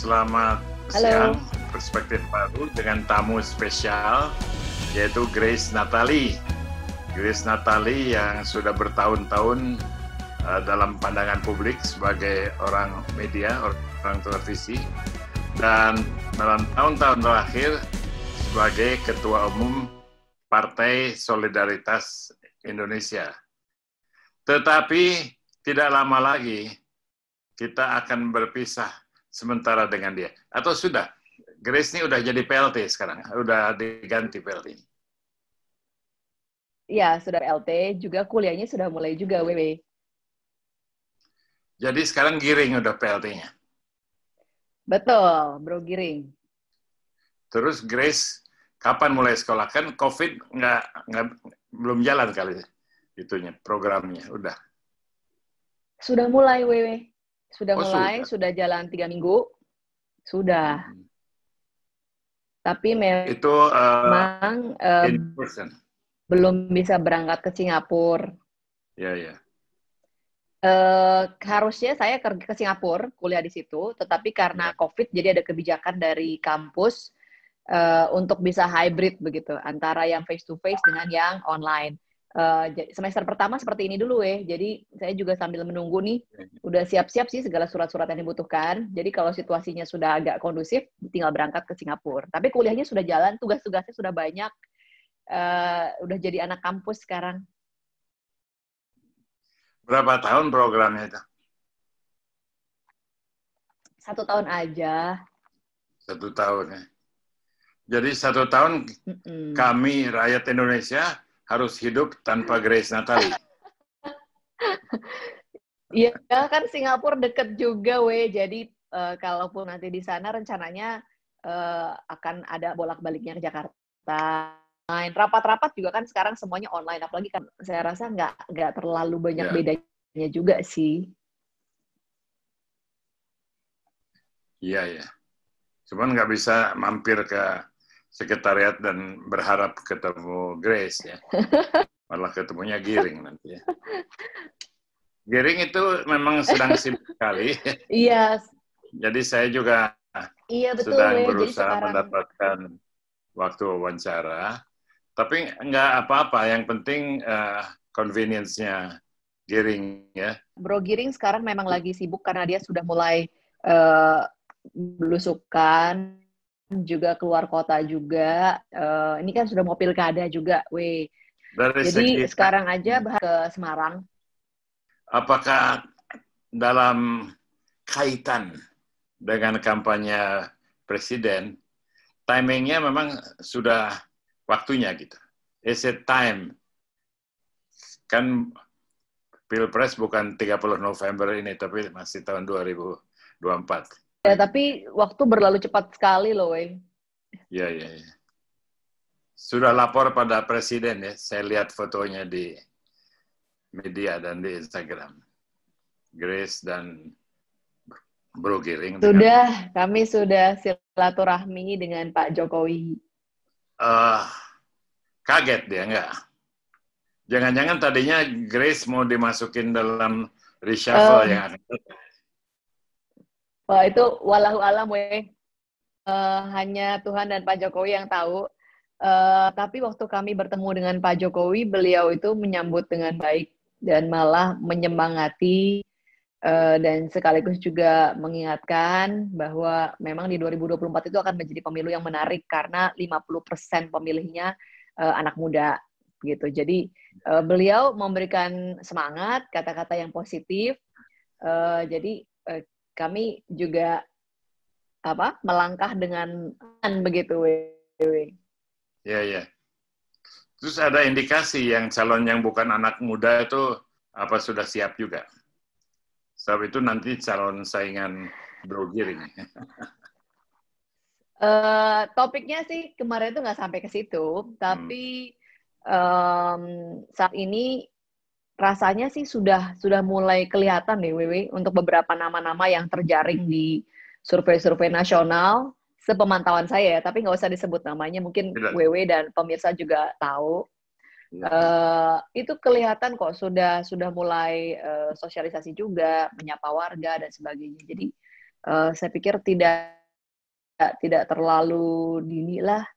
selamat siang. Halo. Perspektif baru dengan tamu spesial, yaitu Grace Natali. Grace Natali yang sudah bertahun-tahun dalam pandangan publik sebagai orang media, orang televisi, dan dalam tahun-tahun terakhir sebagai Ketua Umum Partai Solidaritas Indonesia. Tetapi tidak lama lagi kita akan berpisah sementara dengan dia. Atau sudah? Grace ini udah jadi PLT sekarang, udah diganti PLT. Ya, sudah PLT, juga kuliahnya sudah mulai juga, WW. Jadi sekarang Giring udah PLT-nya. Betul, Bro Giring. Terus Grace, kapan mulai sekolah? Kan COVID belum jalan kali itunya, programnya, udah. Sudah mulai, WW. Sudah sudah. mulai, sudah jalan 3 minggu. Sudah. Tapi memang in person. belum bisa berangkat ke Singapura. Ya. Harusnya saya ke Singapura, kuliah di situ, tetapi karena COVID, jadi ada kebijakan dari kampus untuk bisa hybrid begitu, antara yang face-to-face dengan yang online. Semester pertama seperti ini dulu jadi saya juga sambil menunggu nih, udah siap-siap sih segala surat-surat yang dibutuhkan, jadi kalau situasinya sudah agak kondusif, tinggal berangkat ke Singapura. Tapi kuliahnya sudah jalan, tugas-tugasnya sudah banyak, udah jadi anak kampus sekarang. Berapa tahun programnya itu? 1 tahun aja. 1 tahun ya. Jadi 1 tahun kami rakyat Indonesia harus hidup tanpa Grace Natali. Iya, kan Singapura deket juga, jadi kalaupun nanti di sana rencananya akan ada bolak-baliknya ke Jakarta. Rapat-rapat juga kan sekarang semuanya online, apalagi kan saya rasa nggak terlalu banyak bedanya juga sih. Iya. Cuman nggak bisa mampir ke sekretariat dan berharap ketemu Grace ya. Malah ketemunya Giring nanti ya. Giring itu memang sedang sibuk sekali. Iya. Jadi saya juga sedang berusaha mendapatkan waktu wawancara. Tapi nggak apa-apa, yang penting convenience-nya Giring ya. Bro Giring sekarang memang lagi sibuk karena dia sudah mulai belusukan, juga keluar kota juga. Ini kan sudah mau pilkada juga, Jadi sekarang aja ke Semarang. Apakah dalam kaitan dengan kampanye presiden, timingnya memang sudah waktunya gitu? Is it time? Kan Pilpres bukan 30 November ini, tapi masih tahun 2024. Ya, tapi waktu berlalu cepat sekali loh, Iya. Sudah lapor pada presiden ya, saya lihat fotonya di media dan di Instagram. Grace dan Bro Giring. Kami sudah silaturahmi dengan Pak Jokowi. Kaget dia, enggak? Jangan-jangan tadinya Grace mau dimasukin dalam reshuffle yang akan datang. Wah, itu walahu alam, hanya Tuhan dan Pak Jokowi yang tahu. Tapi waktu kami bertemu dengan Pak Jokowi, beliau itu menyambut dengan baik dan malah menyemangati dan sekaligus juga mengingatkan bahwa memang di 2024 itu akan menjadi pemilu yang menarik karena 50% pemilihnya anak muda gitu. Jadi beliau memberikan semangat, kata-kata yang positif. Jadi kami juga melangkah dengan begitu, Iya. Terus ada indikasi yang calon yang bukan anak muda itu apa sudah siap juga? Sebab itu nanti calon saingan Bro Giring. Topiknya sih kemarin itu nggak sampai ke situ, tapi saat ini rasanya sih sudah mulai kelihatan nih, untuk beberapa nama-nama yang terjaring di survei-survei nasional, sepemantauan saya, tapi nggak usah disebut namanya, mungkin WW dan pemirsa juga tahu. Itu kelihatan kok sudah mulai sosialisasi juga, menyapa warga dan sebagainya. Jadi Saya pikir tidak terlalu dini lah.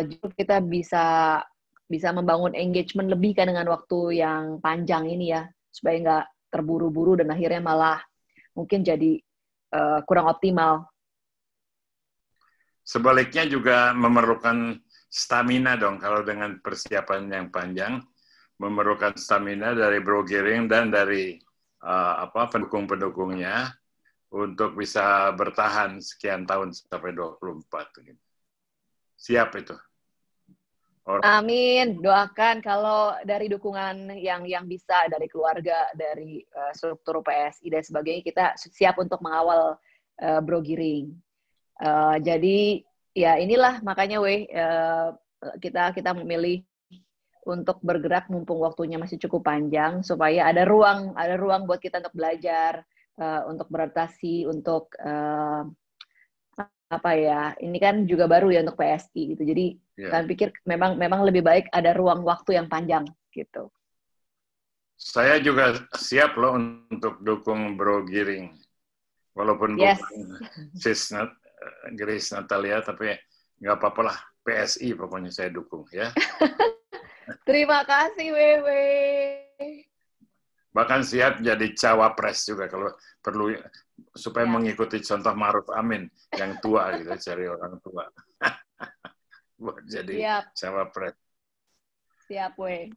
Justru kita bisa membangun engagement lebih kan dengan waktu yang panjang ini ya, supaya nggak terburu-buru dan akhirnya malah mungkin jadi kurang optimal. Sebaliknya juga memerlukan stamina dong, kalau dengan persiapan yang panjang, memerlukan stamina dari Bro Giring dan dari pendukung-pendukungnya untuk bisa bertahan sekian tahun sampai 24. Siap itu. Amin, doakan kalau dari dukungan yang bisa dari keluarga, dari struktur PSI dan sebagainya, kita siap untuk mengawal Bro Giring. Jadi ya inilah makanya kita memilih untuk bergerak mumpung waktunya masih cukup panjang supaya ada ruang buat kita untuk belajar, untuk beradaptasi, untuk ini kan juga baru ya untuk PSI gitu. Jadi kami pikir memang lebih baik ada ruang waktu yang panjang gitu. Saya juga siap loh untuk dukung Bro Giring. Walaupun bukan Grace Natalia, tapi nggak apa-apa lah. PSI pokoknya saya dukung ya. Terima kasih Wewe. Bahkan siap jadi cawapres juga kalau perlu, supaya mengikuti contoh Ma'ruf Amin yang tua gitu, cari orang tua buat jadi cawapres. Siap We.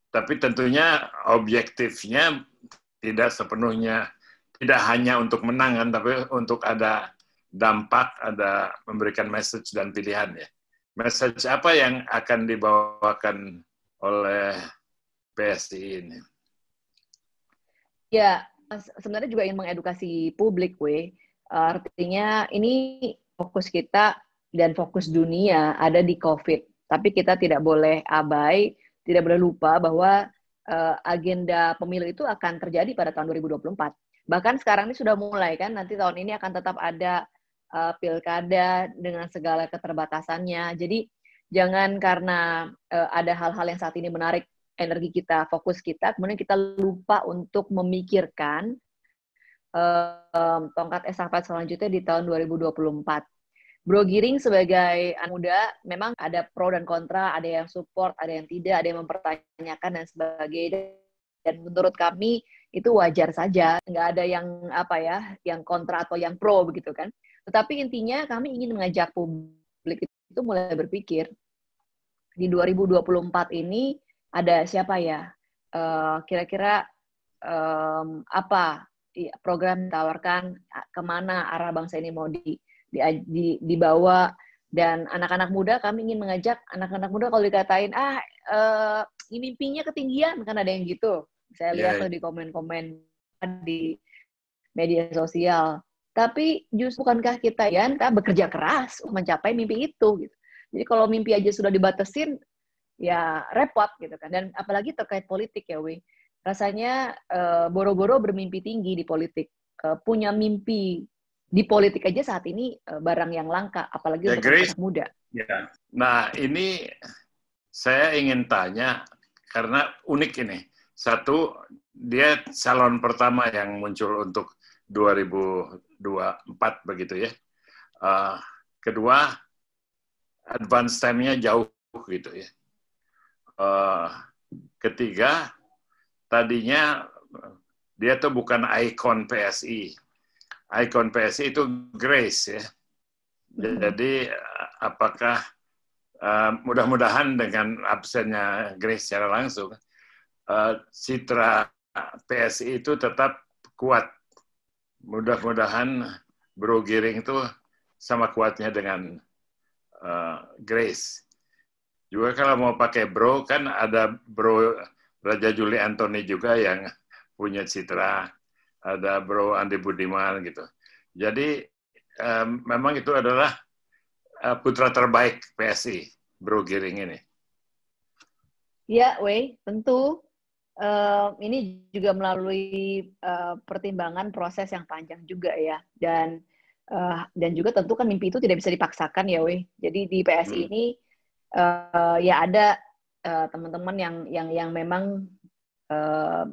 Tapi tentunya objektifnya tidak sepenuhnya, tidak hanya untuk menang kan, tapi untuk ada dampak, ada memberikan message dan pilihan ya. Message apa yang akan dibawakan oleh PSI ini? Ya, sebenarnya juga ingin mengedukasi publik, artinya ini fokus kita dan fokus dunia ada di COVID. Tapi kita tidak boleh abai, tidak boleh lupa bahwa agenda pemilu itu akan terjadi pada tahun 2024. Bahkan sekarang ini sudah mulai kan, nanti tahun ini akan tetap ada pilkada dengan segala keterbatasannya. Jadi jangan karena ada hal-hal yang saat ini menarik energi kita, fokus kita, kemudian kita lupa untuk memikirkan tongkat estafet selanjutnya di tahun 2024. Bro Giring sebagai anak muda, memang ada pro dan kontra, ada yang support, ada yang tidak, ada yang mempertanyakan dan sebagainya. Dan menurut kami itu wajar saja, nggak ada yang yang kontra atau yang pro begitu kan. Tetapi intinya kami ingin mengajak publik itu mulai berpikir di 2024 ini ada siapa ya? Kira-kira apa program ditawarkan, kemana arah bangsa ini mau dibawa, dan anak-anak muda kami ingin mengajak anak-anak muda kalau dikatain mimpinya ketinggian kan ada yang gitu. Saya lihat tuh di komen-komen di media sosial. Tapi justru bukankah kita bekerja keras untuk mencapai mimpi itu gitu. Jadi kalau mimpi aja sudah dibatasin, ya repot gitu kan. Dan apalagi terkait politik ya rasanya boro-boro bermimpi tinggi di politik, punya mimpi di politik aja saat ini barang yang langka, apalagi untuk anak muda. Ya. Nah ini saya ingin tanya karena unik ini. Satu, dia calon pertama yang muncul untuk 2024 begitu ya. Kedua, advance time-nya jauh gitu ya. Ketiga, tadinya dia tuh bukan ikon PSI. Ikon PSI itu Grace ya. Jadi apakah mudah-mudahan dengan absennya Grace secara langsung, citra PSI itu tetap kuat. Mudah-mudahan Bro Giring itu sama kuatnya dengan Grace. Juga kalau mau pakai Bro, kan ada Bro Raja Juli Antoni juga yang punya citra, ada Bro Andi Budiman gitu. Jadi memang itu adalah putra terbaik PSI, Bro Giring ini. Ya, tentu. Ini juga melalui pertimbangan proses yang panjang juga ya, dan juga tentu kan mimpi itu tidak bisa dipaksakan ya Jadi di PSI ini ya ada teman-teman yang memang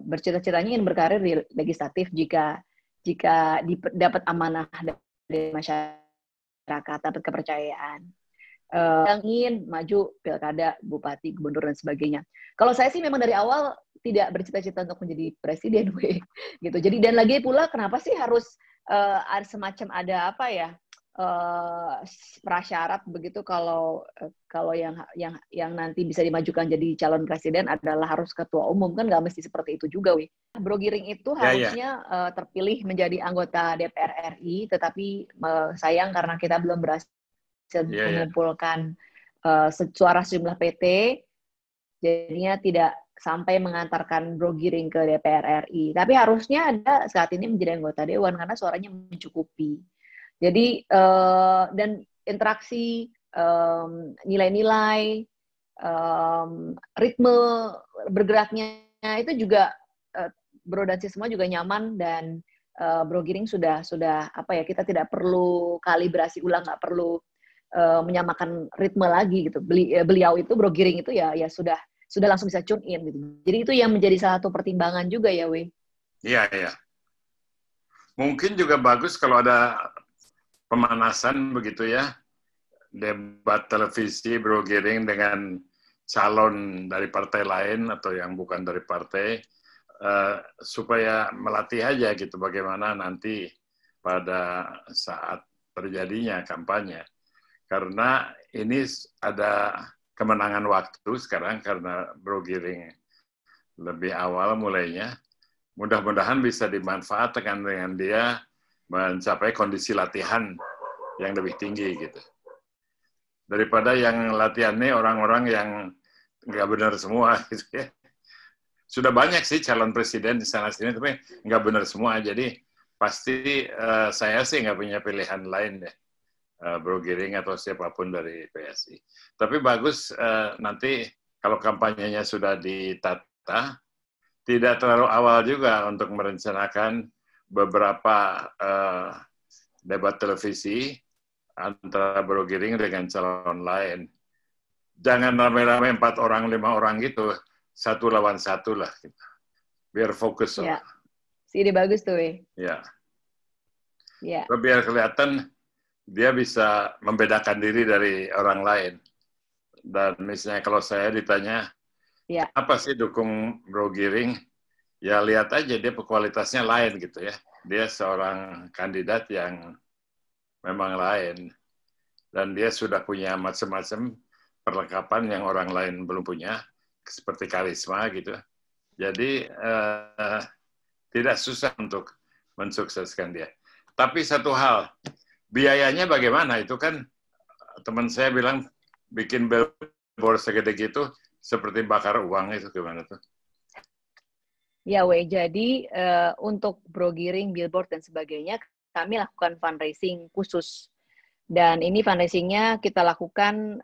bercita-citanya ingin berkarir di legislatif jika jika dapat amanah dari masyarakat, dapat kepercayaan. Ingin maju pilkada, bupati, gubernur, dan sebagainya. Kalau saya sih memang dari awal tidak bercita-cita untuk menjadi presiden, gitu. Jadi dan lagi pula kenapa sih harus ada semacam ada apa ya prasyarat begitu kalau yang nanti bisa dimajukan jadi calon presiden adalah harus ketua umum, kan nggak mesti seperti itu juga, wih. Bro Giring itu harusnya terpilih menjadi anggota DPR RI, tetapi sayang karena kita belum berhasil mengumpulkan suara sejumlah PT, jadinya tidak sampai mengantarkan Bro Giring ke DPR RI. Tapi harusnya ada saat ini menjadi anggota Dewan karena suaranya mencukupi. Jadi dan interaksi, nilai-nilai, ritme bergeraknya itu juga Bro dan semua juga nyaman, dan Bro Giring sudah apa ya, kita tidak perlu kalibrasi ulang, nggak perlu menyamakan ritme lagi gitu. Beliau itu Bro Giring itu ya sudah langsung bisa tune in gitu. Jadi itu yang menjadi salah satu pertimbangan juga ya, Wei. Iya. Mungkin juga bagus kalau ada pemanasan begitu ya, debat televisi Bro Giring dengan calon dari partai lain atau yang bukan dari partai, supaya melatih aja gitu bagaimana nanti pada saat terjadinya kampanye. Karena ini ada kemenangan waktu sekarang karena Bro Giring lebih awal mulainya. Mudah-mudahan bisa dimanfaatkan dengan dia mencapai kondisi latihan yang lebih tinggi gitu. Daripada yang latihannya orang-orang yang nggak benar semua gitu ya. Sudah banyak sih calon presiden di sana-sini, tapi nggak benar semua. Jadi pasti saya sih nggak punya pilihan lain deh, Bro Giring atau siapapun dari PSI. Tapi bagus nanti kalau kampanyenya sudah ditata, tidak terlalu awal juga untuk merencanakan beberapa debat televisi antara Bro Giring dengan calon lain. Jangan rame-rame 4 orang, 5 orang gitu, 1 lawan 1 lah. Biar fokus. Ya, ide bagus tuh, Wei. Ya. Biar kelihatan dia bisa membedakan diri dari orang lain. Dan misalnya kalau saya ditanya, apa sih dukung Bro Giring? Ya lihat aja dia kualitasnya lain gitu ya. Dia seorang kandidat yang memang lain. Dan dia sudah punya macam-macam perlengkapan yang orang lain belum punya, seperti karisma gitu. Jadi tidak susah untuk mensukseskan dia. Tapi satu hal, biayanya bagaimana? Itu kan teman saya bilang bikin billboard segede gitu seperti bakar uang, itu gimana tuh? Ya, Wei. Jadi untuk Bro Giring, billboard dan sebagainya, kami lakukan fundraising khusus. Dan ini fundraisingnya kita lakukan,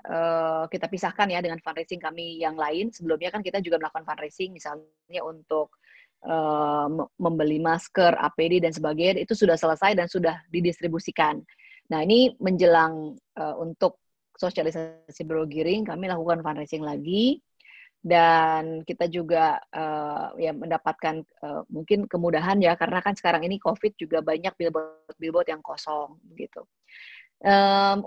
kita pisahkan ya dengan fundraising kami yang lain. Sebelumnya kan kita juga melakukan fundraising, misalnya untuk membeli masker, APD, dan sebagainya. Itu sudah selesai dan sudah didistribusikan. Nah, ini menjelang untuk sosialisasi Bro Giring, kami lakukan fundraising lagi. Dan kita juga ya mendapatkan mungkin kemudahan ya, karena kan sekarang ini COVID juga banyak billboard yang kosong gitu.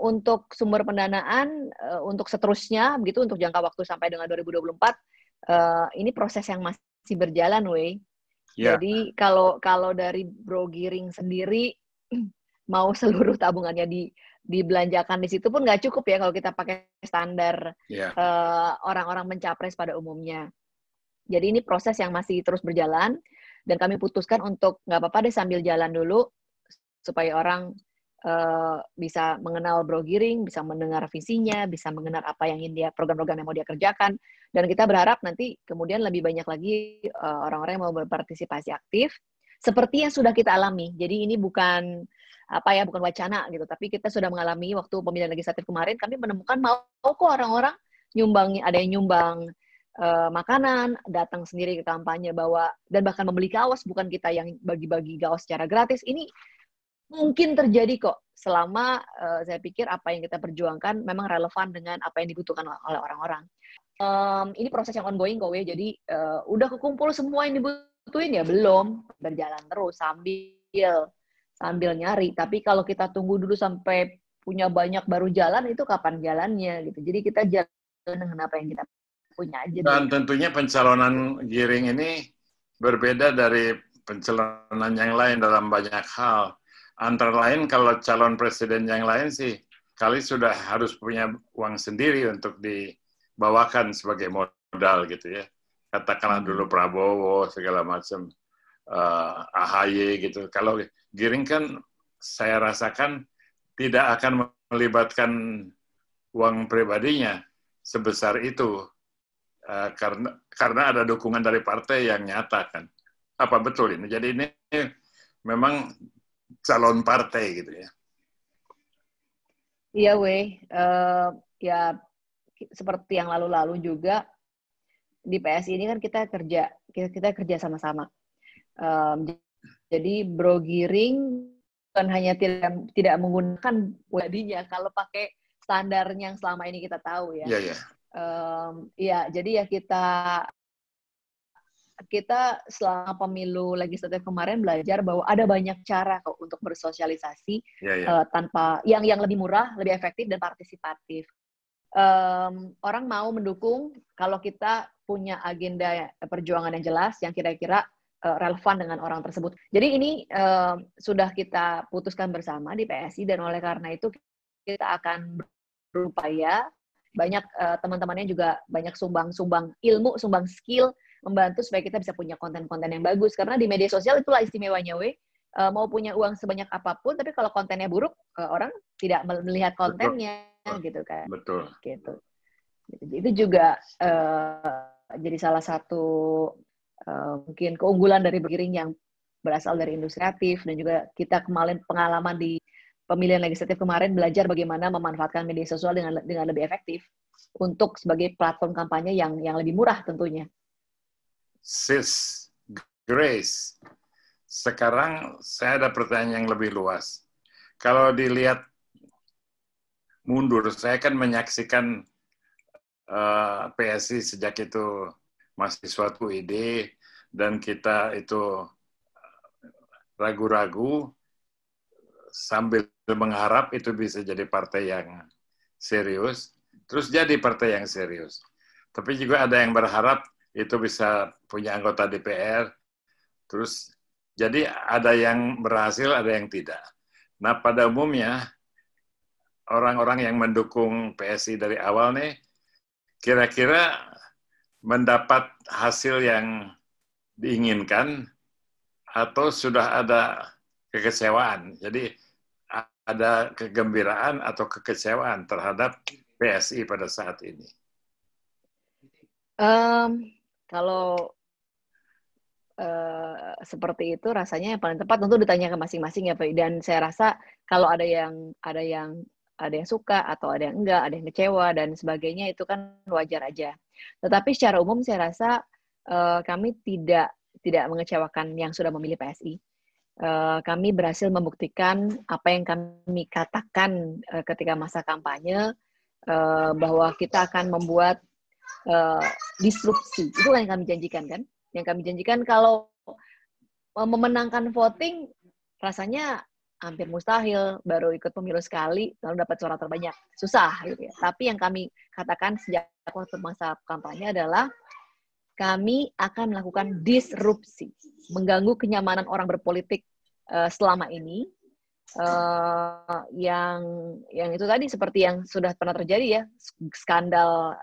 Untuk sumber pendanaan untuk seterusnya begitu, untuk jangka waktu sampai dengan 2024 ini proses yang masih berjalan, Wei. Jadi kalau dari Bro Giring sendiri mau seluruh tabungannya dibelanjakan di situ pun nggak cukup ya kalau kita pakai standar orang-orang mencapres pada umumnya. Jadi ini proses yang masih terus berjalan, dan kami putuskan untuk nggak apa-apa deh sambil jalan dulu supaya orang bisa mengenal Bro Giring, bisa mendengar visinya, bisa mengenal apa yang ingin dia, program-program yang mau dia kerjakan, dan kita berharap nanti kemudian lebih banyak lagi orang-orang yang mau berpartisipasi aktif seperti yang sudah kita alami. Jadi ini bukan bukan wacana gitu, tapi kita sudah mengalami waktu pemilihan legislatif kemarin, kami menemukan mau kok orang-orang nyumbang, ada yang nyumbang makanan, datang sendiri ke kampanye, bawa, dan bahkan membeli kaos, bukan kita yang bagi-bagi kaos secara gratis. Ini mungkin terjadi kok, selama saya pikir apa yang kita perjuangkan memang relevan dengan apa yang dibutuhkan oleh orang-orang. Ini proses yang ongoing kok, jadi udah kekumpul semua yang dibutuhin ya belum, berjalan terus sambil sambil nyari. Tapi kalau kita tunggu dulu sampai punya banyak baru jalan, itu kapan jalannya gitu. Jadi kita jalan dengan apa yang kita punya aja. Dan tentunya pencalonan Giring ini berbeda dari pencalonan yang lain dalam banyak hal. Antara lain kalau calon presiden yang lain sih kali sudah harus punya uang sendiri untuk dibawakan sebagai modal gitu ya. Katakanlah dulu Prabowo segala macam, AHY gitu. Kalau Giring kan saya rasakan tidak akan melibatkan uang pribadinya sebesar itu karena ada dukungan dari partai yang nyata kan. Apa betul ini? Jadi ini memang calon partai gitu ya. Iya, ya seperti yang lalu-lalu juga di PSI ini kan kita kerja sama-sama. Jadi Bro Giring bukan hanya tidak menggunakan pribadinya kalau pakai standar yang selama ini kita tahu ya. Iya, iya. Ya, jadi ya kita selama pemilu legislatif kemarin belajar bahwa ada banyak cara kok untuk bersosialisasi tanpa yang lebih murah, lebih efektif dan partisipatif. Orang mau mendukung kalau kita punya agenda perjuangan yang jelas yang kira-kira relevan dengan orang tersebut. Jadi ini sudah kita putuskan bersama di PSI dan oleh karena itu kita akan berupaya banyak teman-temannya juga banyak sumbang ilmu, sumbang skill membantu supaya kita bisa punya konten-konten yang bagus karena di media sosial itulah istimewanya mau punya uang sebanyak apapun tapi kalau kontennya buruk orang tidak melihat kontennya. Betul. Gitu kan. Betul. Gitu. Itu juga jadi salah satu mungkin keunggulan dari Giring yang berasal dari industri kreatif dan juga kita kemarin pengalaman di pemilihan legislatif kemarin belajar bagaimana memanfaatkan media sosial dengan lebih efektif untuk sebagai platform kampanye yang lebih murah tentunya. Sis Grace, sekarang saya ada pertanyaan yang lebih luas. Kalau dilihat mundur, saya kan menyaksikan PSI sejak itu masih suatu ide dan kita itu ragu-ragu sambil mengharap itu bisa jadi partai yang serius, terus jadi partai yang serius. Tapi juga ada yang berharap itu bisa punya anggota DPR, terus jadi ada yang berhasil, ada yang tidak. Nah, pada umumnya, orang-orang yang mendukung PSI dari awal nih, kira-kira mendapat hasil yang diinginkan atau sudah ada kekecewaan. Jadi ada kegembiraan atau kekecewaan terhadap PSI pada saat ini. Kalau seperti itu rasanya yang paling tepat untuk ditanya ke masing-masing ya Pak. Dan saya rasa kalau ada yang suka atau ada yang enggak, ada yang kecewa dan sebagainya itu kan wajar aja. Tetapi secara umum saya rasa kami tidak mengecewakan yang sudah memilih PSI. Kami berhasil membuktikan apa yang kami katakan ketika masa kampanye bahwa kita akan membuat disrupsi. Itu yang kami janjikan kan? Yang kami janjikan kalau memenangkan voting rasanya hampir mustahil, baru ikut pemilu sekali lalu dapat suara terbanyak. Susah gitu ya. Tapi yang kami katakan sejak waktu masa kampanye adalah kami akan melakukan disrupsi, mengganggu kenyamanan orang berpolitik selama ini. Yang itu tadi seperti yang sudah pernah terjadi ya, skandal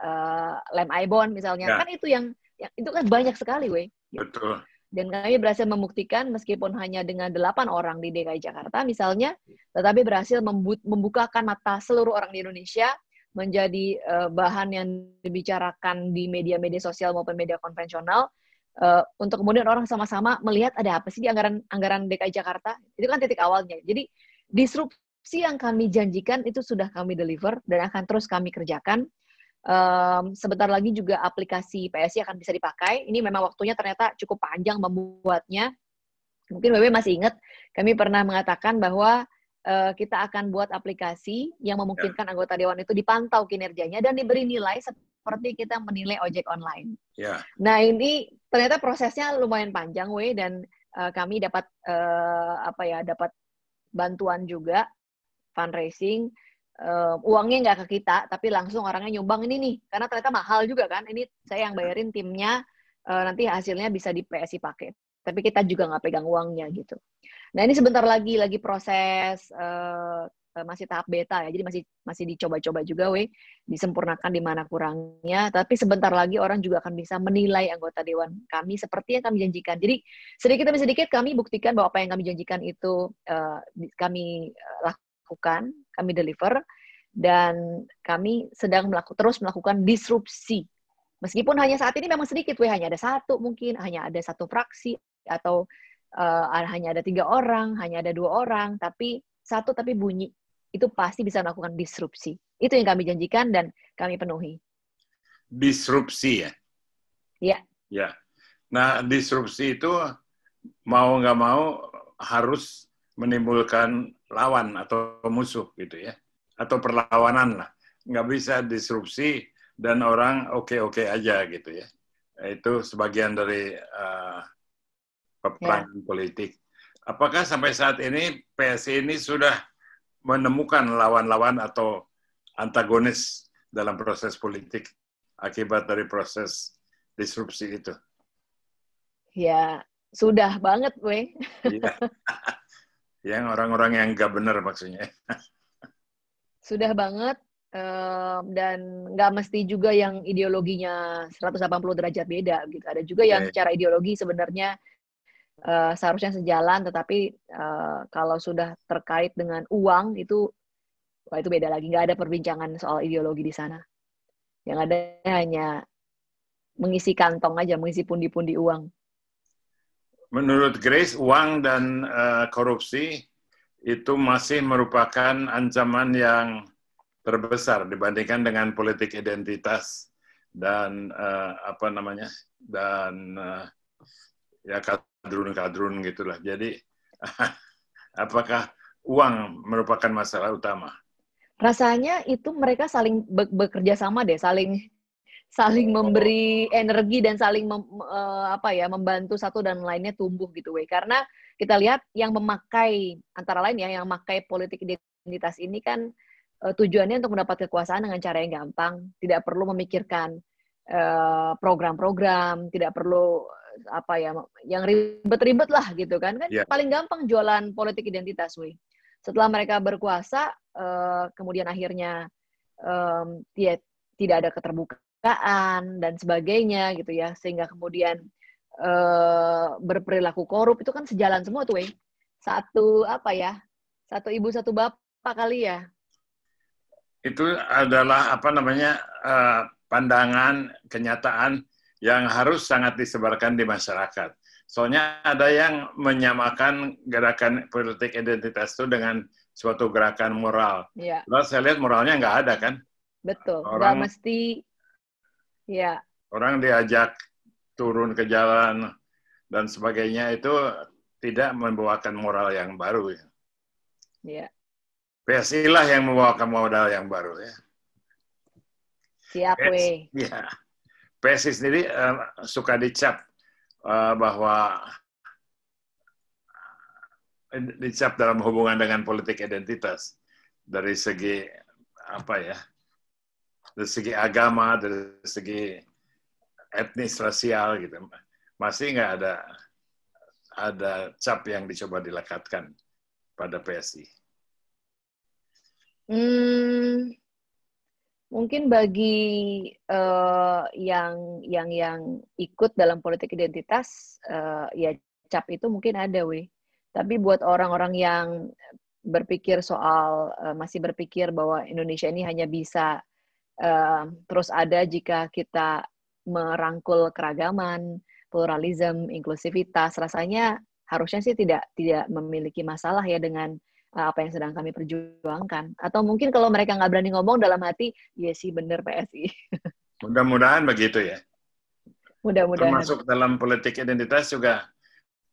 lem Aibon misalnya, kan itu yang itu kan banyak sekali, Betul. Dan kami berhasil membuktikan meskipun hanya dengan 8 orang di DKI Jakarta misalnya, tetapi berhasil membukakan mata seluruh orang di Indonesia menjadi bahan yang dibicarakan di media-media sosial maupun media konvensional. Untuk kemudian orang sama-sama melihat ada apa sih di anggaran DKI Jakarta. Itu kan titik awalnya. Jadi disrupsi yang kami janjikan itu sudah kami deliver dan akan terus kami kerjakan. Sebentar lagi juga aplikasi PSI akan bisa dipakai. Ini memang waktunya ternyata cukup panjang membuatnya. Mungkin Wewe masih ingat, kami pernah mengatakan bahwa kita akan buat aplikasi yang memungkinkan anggota Dewan itu dipantau kinerjanya dan diberi nilai seperti kita menilai ojek online. Yeah. Nah ini ternyata prosesnya lumayan panjang, dan kami dapat dapat bantuan juga fundraising. Uangnya nggak ke kita, tapi langsung orangnya nyumbang ini nih, karena ternyata mahal juga kan. Ini saya yang bayarin timnya, nanti hasilnya bisa di PSI pakai. Tapi kita juga nggak pegang uangnya gitu. Nah ini sebentar lagi proses masih tahap beta ya, jadi masih dicoba-coba juga, disempurnakan di mana kurangnya. Tapi sebentar lagi orang juga akan bisa menilai anggota dewan kami seperti yang kami janjikan. Jadi sedikit demi sedikit kami buktikan bahwa apa yang kami janjikan itu kami lakukan, kami deliver, dan kami sedang terus melakukan disrupsi. Meskipun hanya saat ini memang sedikit, hanya ada satu mungkin, hanya ada satu fraksi, atau hanya ada 3 orang, hanya ada 2 orang, tapi satu tapi bunyi, itu pasti bisa melakukan disrupsi. Itu yang kami janjikan dan kami penuhi. Disrupsi ya? Iya. Ya. Nah, disrupsi itu mau nggak mau harus menimbulkan lawan atau musuh gitu ya, atau perlawanan lah. Nggak bisa disrupsi dan orang oke-oke aja gitu ya. Itu sebagian dari peperangan politik. Apakah sampai saat ini PSI ini sudah menemukan lawan-lawan atau antagonis dalam proses politik akibat dari proses disrupsi itu? Ya, sudah banget, Iya. Yang orang-orang yang nggak benar maksudnya. Sudah banget, dan nggak mesti juga yang ideologinya 180 derajat beda gitu. Ada juga yang secara ideologi sebenarnya seharusnya sejalan, tetapi kalau sudah terkait dengan uang itu beda lagi. Nggak ada perbincangan soal ideologi di sana. Yang ada hanya mengisi kantong aja, mengisi pundi-pundi uang. Menurut Grace, uang dan korupsi itu masih merupakan ancaman yang terbesar dibandingkan dengan politik identitas dan ya kadrun gitulah. Jadi apakah uang merupakan masalah utama? Rasanya itu mereka saling bekerja sama deh, saling memberi energi dan saling membantu satu dan lainnya tumbuh gitu, karena kita lihat yang memakai antara lain ya, yang memakai politik identitas ini kan tujuannya untuk mendapat kekuasaan dengan cara yang gampang, tidak perlu memikirkan program-program, tidak perlu yang ribet-ribet lah gitu kan paling gampang jualan politik identitas, Setelah mereka berkuasa, kemudian akhirnya tidak ada keterbukaan dan sebagainya gitu ya, sehingga kemudian berperilaku korup, itu kan sejalan semua tuh, satu ibu satu bapak kali ya. Itu adalah pandangan kenyataan yang harus sangat disebarkan di masyarakat. Soalnya ada yang menyamakan gerakan politik identitas itu dengan suatu gerakan moral. Ya. Lalu saya lihat moralnya nggak ada kan? Betul. Nggak mesti. Ya. Orang diajak turun ke jalan dan sebagainya itu tidak membawakan moral yang baru. Ya. PSI lah yang membawakan modal yang baru ya. Siap, Ya. PSI sendiri suka dicap bahwa dicap dalam hubungan dengan politik identitas dari segi dari segi agama, dari segi etnis, rasial gitu. Masih nggak ada cap yang dicoba dilekatkan pada PSI. Mungkin bagi yang ikut dalam politik identitas, ya cap itu mungkin ada, Tapi buat orang-orang yang masih berpikir bahwa Indonesia ini hanya bisa terus ada jika kita merangkul keragaman, pluralisme, inklusivitas, rasanya harusnya sih tidak memiliki masalah ya dengan apa yang sedang kami perjuangkan. Atau mungkin kalau mereka nggak berani ngomong dalam hati, ya sih bener PSI. Mudah-mudahan begitu ya. Mudah-mudahan. Termasuk dalam politik identitas juga,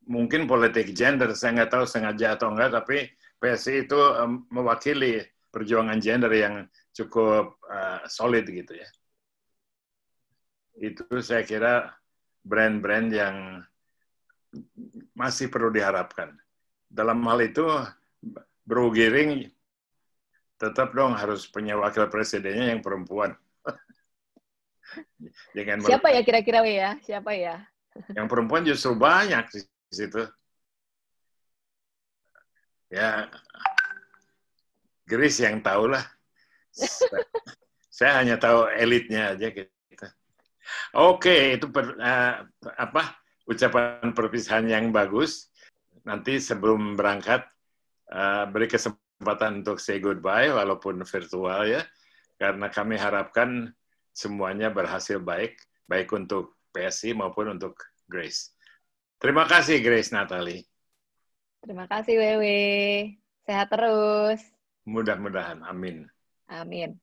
mungkin politik gender, saya nggak tahu sengaja atau enggak, tapi PSI itu mewakili perjuangan gender yang cukup solid gitu ya. Itu saya kira brand-brand yang masih perlu diharapkan. Dalam hal itu, Bro Giring tetap dong harus punya wakil presidennya yang perempuan. Siapa ya kira-kira ya? Siapa ya? Yang perempuan justru banyak di situ. Ya, Grace yang tahu lah. Saya hanya tahu elitnya aja kita. Oke, itu ucapan perpisahan yang bagus. Nanti sebelum berangkat beri kesempatan untuk say goodbye walaupun virtual ya. Karena kami harapkan semuanya berhasil baik untuk PSI maupun untuk Grace. Terima kasih Grace Natali. Terima kasih Wewe. Sehat terus. Mudah-mudahan. Amin. Amin.